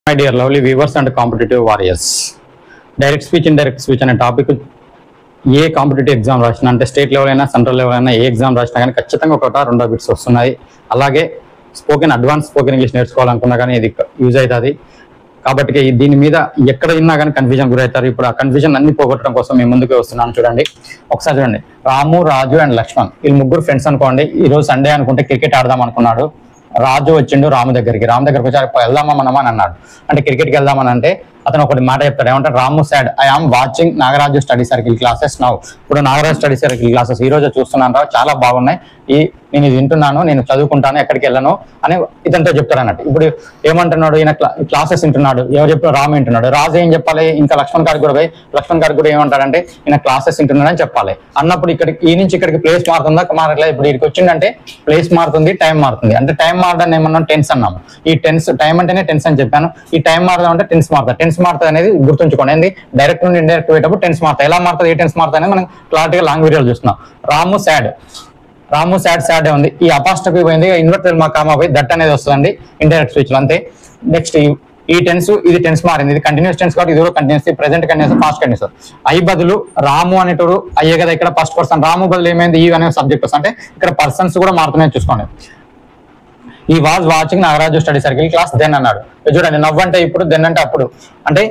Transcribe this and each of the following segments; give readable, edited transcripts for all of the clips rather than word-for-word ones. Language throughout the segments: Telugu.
My dear lovely viewers and competitive warriors, direct speech indirect speech అనే టాపిక్ ఏ కాంపిటేటివ్ ఎగ్జామ్ రాసినా అంటే స్టేట్ లెవెల్ అయినా సెంట్రల్ లెవెల్ అయినా ఏ ఎగ్జామ్ రాసినా కానీ ఖచ్చితంగా ఒకటా రెండో బిట్స్ వస్తున్నాయి. అలాగే అడ్వాన్స్ స్పోకెన్ ఇంగ్లీష్ నేర్చుకోవాలనుకున్నా కానీ ఇది యూజ్ అవుతుంది. కాబట్టి దీని మీద ఎక్కడ విన్నా కానీ కన్ఫ్యూజన్ గురవుతారు. ఇప్పుడు ఆ కన్ఫ్యూజన్ అన్ని పోగొట్టడం కోసం మేము ముందుకు వస్తున్నాను. చూడండి ఒకసారి చూడండి, రాము, రాజు అండ్ లక్ష్మణ్ వీళ్ళు ముగ్గురు ఫ్రెండ్స్ అనుకోండి. ఈ రోజు సండే అనుకుంటే క్రికెట్ ఆడదాం అనుకున్నాడు. రాజు వచ్చిండు రాము దగ్గరికి వచ్చి వెళ్దామా మనమా అని అన్నాడు. అంటే క్రికెట్కి వెళ్దామని అంటే అతను ఒకటి మాట చెప్తాడు, ఏమంటారు, Ramu said I am watching Nagaraju study circle classes now. ఇప్పుడు నాగరాజు స్టడీ సర్కిల్ క్లాసెస్ ఈ రోజు చూస్తున్నాను రా, చాలా బాగున్నాయి, నేను ఇది వింటున్నాను, నేను చదువుకుంటాను, ఎక్కడికి వెళ్ళను అని ఇతనితో చెప్తాడు అన్నట్టు. ఇప్పుడు ఏమంటున్నాడు, ఈయన క్లాసెస్ వింటున్నాడు, ఎవరు చెప్పారు, రాము వింటున్నాడు. రాజు ఏం చెప్పాలి, ఇంకా లక్ష్మణ్ గారికి కూడా పోయి లక్ష్మణ్ గారికి కూడా ఏమంటాడంటే ఈయన క్లాసెస్ వింటున్నాడు అని చెప్పాలి. అన్నప్పుడు ఇక్కడికి ఈ నుంచి ఇక్కడికి ప్లేస్ మారుతుందా, మారట్లేదు. ఇప్పుడు ఇక్కడికి వచ్చిందంటే ప్లేస్ మారుతుంది, టైం మారుతుంది. అంటే టైం మారడాన్ని ఏమన్నా టెన్స్ అన్నాము. ఈ టెన్స్ టైం అంటేనే టెన్స్ అని చెప్పాను. ఈ టైం మారదాం అంటే టెన్స్ మారుతుంది. టెన్స్ మారుతుంది అనేది గుర్తుంచుకోండి. ఏంది, డైరెక్ట్ నుండి ఇండైరెక్ట్ పోయేటప్పుడు టెన్స్ మారుతాయి. ఎలా మారుతుంది, ఏ టెన్స్ మారుతుంది అనేది మనం క్లారిటీగా లాంగ్ వీడియోలు చూస్తున్నాం. రాము సాడ్ ఉంది. ఈ అపాస్ట్రఫీ పోయింది, ఇన్వర్టెడ్ మా కామా పోయి దట్ అనేది వస్తుందండి ఇండైరెక్ట్ స్పీచ్ లో. అంతే. నెక్స్ట్ ఈ టెన్స్, ఇది టెన్స్ మారింది, ఇది కంటిన్యూస్ టెన్స్ కాబట్టి ఇది కూడా continuous, present continuous, past continuous. I బదులు రాము అనేటోడు అయ్యే కదా, ఇక్కడ ఫస్ట్ పర్సన్. రాము బదులు ఏమైంది, ఈ అనే సబ్జెక్ట్ వస్తుంది. అంటే ఇక్కడ పర్సన్స్ కూడా మారుతున్నాయి చూసుకోండి. I was watching Nagaraju study circle class then అన్నాడు. చూడండి, నవ్వు అంటే ఇప్పుడు, దెన్ అంటే అప్పుడు. అంటే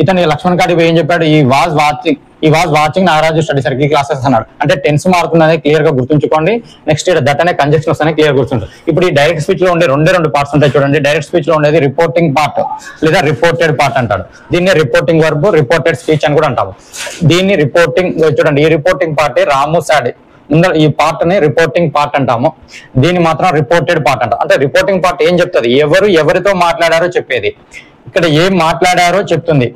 ఇతను లక్ష్మణ్ గారికి ఏం చెప్పాడు, ఈ was watching Nagaraju study circle classes అన్నాడు. అంటే టెన్స్ మారుతుందనే క్లియర్ గా గుర్తుంచుకోండి. నెక్స్ట్ దట్ అనే కంజక్షన్ వస్తానే క్లియర్ గుర్తుంటుంది. ఇప్పుడు ఈ డైరెక్ట్ స్పీచ్ లో ఉండే రెండు పార్ట్స్ ఉంటాయి చూడండి. డైరెక్ట్ స్పీచ్ లో ఉండేది రిపోర్టింగ్ పార్ట్ లేదా రిపోర్టెడ్ పార్ట్ అంటాడు. దీన్ని రిపోర్టింగ్ వర్బ్, రిపోర్టెడ్ స్పీచ్ అని కూడా అంటాము. దీన్ని రిపోర్టింగ్, చూడండి ఈ రిపోర్టింగ్ పార్ట్ రాము సాడ్ ముందర ఈ పార్ట్ ని రిపోర్టింగ్ పార్ట్ అంటాము. దీన్ని మాత్రం రిపోర్టెడ్ పార్ట్ అంటాం. అంటే రిపోర్టింగ్ పార్ట్ ఏం చెప్తుంది, ఎవరితో మాట్లాడారో చెప్పేది. ఇక్కడ ఏం మాట్లాడారో చెప్తుంది.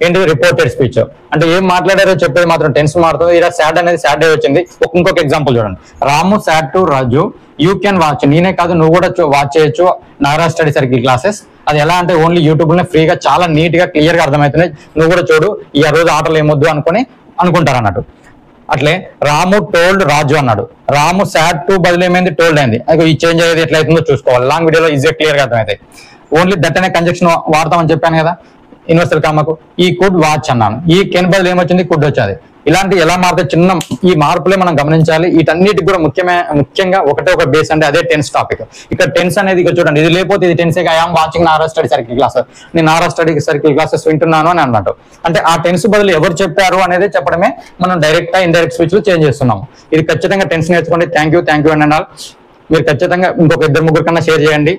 ఏంటిది రిపోర్టెడ్ స్పీచ్. అంటే ఏం మాట్లాడారో చెప్పేది మాత్రం టెన్స్ మారుతుంది. ఇలా సాడ్ అనేది సాడ్ డే వచ్చింది. ఇంకొక ఎగ్జాంపుల్ చూడండి, Ramu said to Raju you can watch. నేనే కాదు నువ్వు కూడా వాచ్ చేయొచ్చు నాగరాజ్ స్టడీ సర్కిల్ క్లాసెస్. అది ఎలా అంటే ఓన్లీ యూట్యూబ్ లో ఫ్రీగా చాలా నీట్ గా క్లియర్ గా అర్థమవుతున్నాయి. నువ్వు కూడా చూడు, ఈ రోజు ఆటలు ఏమొద్దు అనుకుంటారు అన్నట్టు. అట్లే రాము టోల్డ్ రాజు అన్నాడు. రాము సాడ్ టు బదులు ఏమైంది, టోల్డ్ అయింది. అది ఈ చేంజ్ అయ్యేది ఎట్లయితుందో చూసుకోవాలి. లాంగ్ వీడియోలో ఈజీగా క్లియర్ గా అర్థమవుతాయి. ఓన్లీ దట్ అనే కంజక్షన్ వాడతామని చెప్పాను కదా యూనివర్సల్ కామకు. ఈ కుడ్ వాచ్ అన్నాను, ఈ కెన్ బదులు ఏమొచ్చింది, కుడ్ వచ్చేది. ఇలాంటి ఎలా మారుతాయి, చిన్న ఈ మార్పులే మనం గమనించాలి. వీటన్నిటికి కూడా ముఖ్యంగా ఒక బేస్ అంటే అదే టెన్స్ టాపిక్. ఇక్కడ టెన్స్ అనేది ఇక్కడ చూడండి, ఇది లేకపోతే ఇది tense. I am watching Nagaraj study circle classes, నేను నాగరాజ్ స్టడీ సర్కిల్ క్లాసెస్ వింటున్నాను అని అన్నట్టు. అంటే ఆ టెన్స్ బదులు ఎవరు చెప్పారు అనేది చెప్పడమే మనం డైరెక్ట్ ఇండైరెక్ట్ స్పీచ్ లో చేంజ్ చేస్తున్నాము. ఇది ఖచ్చితంగా టెన్స్ నేర్చుకోండి. Thank you and all. మీరు ఖచ్చితంగా ఇంకొక 2-3 కన్నా షేర్ చేయండి.